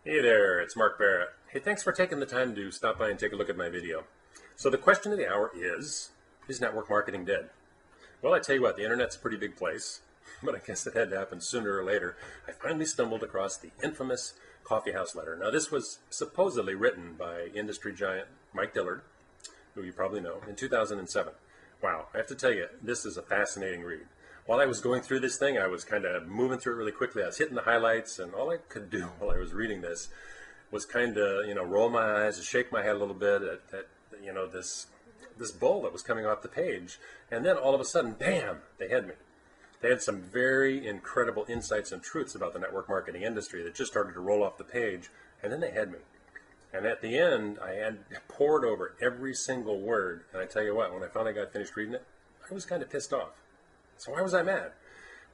Hey there, it's Mark Barrett. Hey, thanks for taking the time to stop by and take a look at my video. So the question of the hour is network marketing dead? Well, I tell you what, the internet's a pretty big place, but I guess it had to happen sooner or later. I finally stumbled across the infamous Coffeehouse Letter. Now, this was supposedly written by industry giant Mike Dillard, who you probably know, in 2007. Wow, I have to tell you, this is a fascinating read. While I was going through this thing, I was kind of moving through it really quickly. I was hitting the highlights, and all I could do while I was reading this was kind of, roll my eyes and shake my head a little bit at this bull that was coming off the page. And then all of a sudden, bam, they had me. They had some very incredible insights and truths about the network marketing industry that just started to roll off the page, and then they had me. And at the end, I had poured over every single word, and I tell you what, when I finally got finished reading it, I was kind of pissed off. So why was I mad?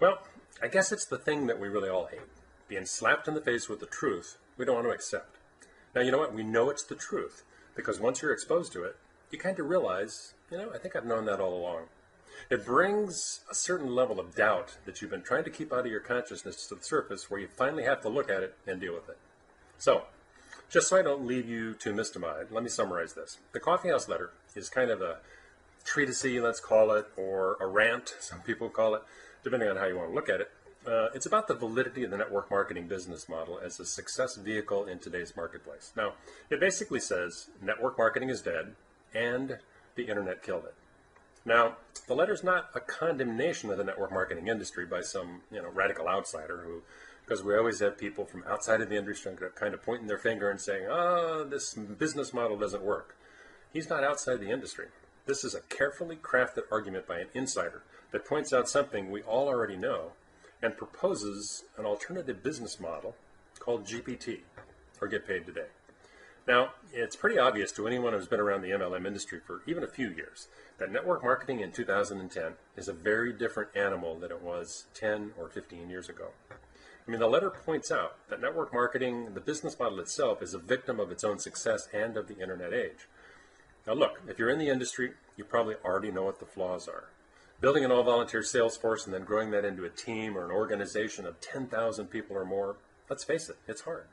Well, I guess it's the thing that we really all hate. Being slapped in the face with the truth we don't want to accept. Now, you know what? We know it's the truth because once you're exposed to it, you kind of realize, I think I've known that all along. It brings a certain level of doubt that you've been trying to keep out of your consciousness to the surface where you finally have to look at it and deal with it. So, just so I don't leave you too mystified, let me summarize this. The Coffeehouse Letter is kind of a treatise, let's call it, or a rant, some people call it, depending on how you want to look at it. It's about the validity of the network marketing business model as a success vehicle in today's marketplace. Now, it basically says network marketing is dead and the internet killed it. Now, the letter's not a condemnation of the network marketing industry by some, radical outsider who, because we always have people from outside of the industry kind of pointing their finger and saying, this business model doesn't work. He's not outside the industry. This is a carefully crafted argument by an insider that points out something we all already know and proposes an alternative business model called GPT, or Get Paid Today. Now, it's pretty obvious to anyone who's been around the MLM industry for even a few years that network marketing in 2010 is a very different animal than it was 10 or 15 years ago. I mean, the letter points out that network marketing, the business model itself, is a victim of its own success and of the internet age. Now look, if you're in the industry, you probably already know what the flaws are. Building an all-volunteer sales force and then growing that into a team or an organization of 10,000 people or more, let's face it, it's hard.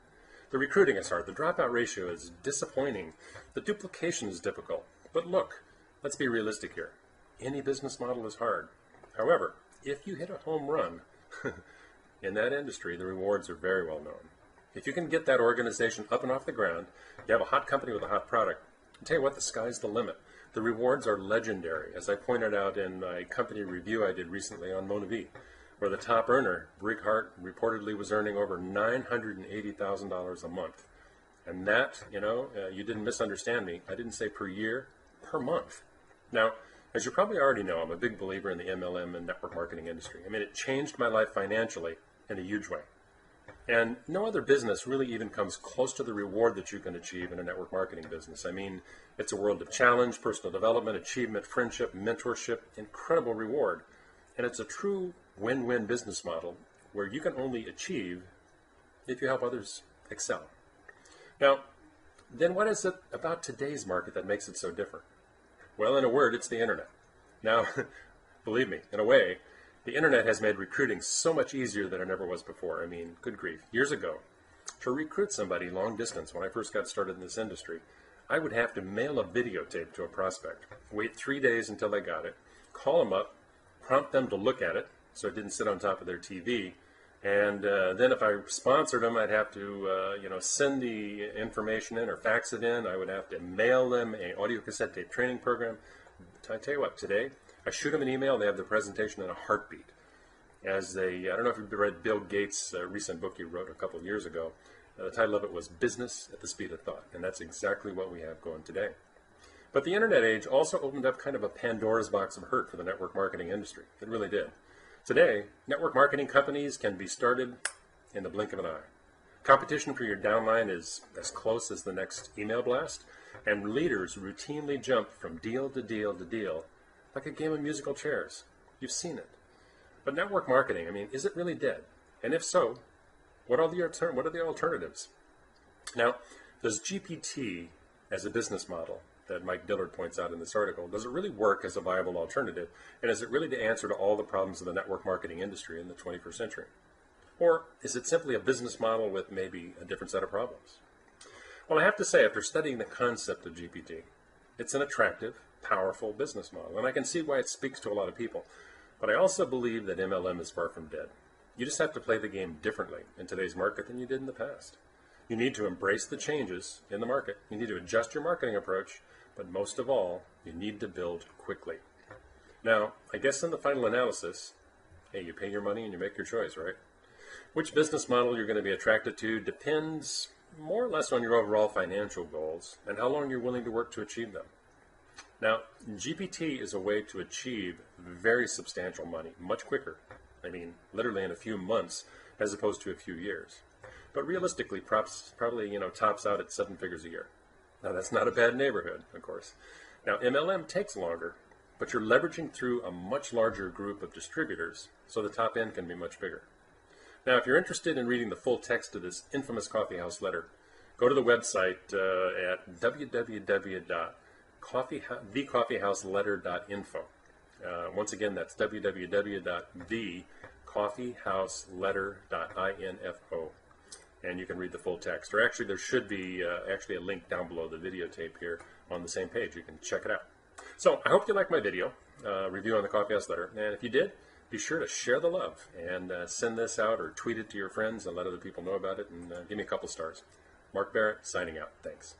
The recruiting is hard. The dropout ratio is disappointing. The duplication is difficult. But look, let's be realistic here. Any business model is hard. However, if you hit a home run, in that industry, the rewards are very well known. If you can get that organization up and off the ground, you have a hot company with a hot product, I'll tell you what, the sky's the limit. The rewards are legendary, as I pointed out in my company review I did recently on Monavi, where the top earner, Brighart, reportedly was earning over $980,000 a month. And that, you didn't misunderstand me. I didn't say per year, per month. Now, as you probably already know, I'm a big believer in the MLM and network marketing industry. I mean, it changed my life financially in a huge way. And no other business really even comes close to the reward that you can achieve in a network marketing business. I mean, it's a world of challenge, personal development, achievement, friendship, mentorship, incredible reward. And it's a true win-win business model where you can only achieve if you help others excel. Now, then what is it about today's market that makes it so different? Well, in a word, it's the internet. Now, believe me, in a way, the internet has made recruiting so much easier than it ever was before. I mean, good grief. Years ago, to recruit somebody long distance, when I first got started in this industry, I would have to mail a videotape to a prospect, wait 3 days until they got it, call them up, prompt them to look at it so it didn't sit on top of their TV, and then if I sponsored them, I'd have to send the information in or fax it in. I would have to mail them an audio cassette tape training program. I tell you what, today, I shoot them an email, they have the presentation in a heartbeat. As I don't know if you've read Bill Gates' recent book he wrote a couple of years ago. The title of it was Business at the Speed of Thought, and that's exactly what we have going today. But the internet age also opened up kind of a Pandora's box of hurt for the network marketing industry. It really did. Today, network marketing companies can be started in the blink of an eye. Competition for your downline is as close as the next email blast, and leaders routinely jump from deal to deal to deal like a game of musical chairs. You've seen it. But network marketing, I mean, is it really dead? And if so, what are the alternatives? Now, does GPT as a business model that Mike Dillard points out in this article, does it really work as a viable alternative? And is it really the answer to all the problems of the network marketing industry in the 21st century? Or is it simply a business model with maybe a different set of problems? Well, I have to say, after studying the concept of GPT, it's an attractive, powerful business model, and I can see why it speaks to a lot of people. But I also believe that MLM is far from dead. You just have to play the game differently in today's market than you did in the past. You need to embrace the changes in the market. You need to adjust your marketing approach, but most of all, you need to build quickly. Now, I guess in the final analysis, hey, you pay your money and you make your choice, right? Which business model you're going to be attracted to depends more or less on your overall financial goals and how long you're willing to work to achieve them. Now, GPT is a way to achieve very substantial money much quicker. I mean, literally in a few months as opposed to a few years. But realistically, probably tops out at 7 figures a year. Now, that's not a bad neighborhood, of course. Now, MLM takes longer, but you're leveraging through a much larger group of distributors, so the top end can be much bigger. Now, if you're interested in reading the full text of this infamous Coffeehouse letter, go to the website at www.thecoffeehouseletter.info. Once again, that's www.thecoffeehouseletter.info. And you can read the full text. Or actually, there should be actually a link down below the videotape here on the same page. You can check it out. So I hope you liked my video review on the Coffeehouse letter. And if you did, be sure to share the love and send this out or tweet it to your friends and let other people know about it. And give me a couple stars. Mark Barrett, signing out. Thanks.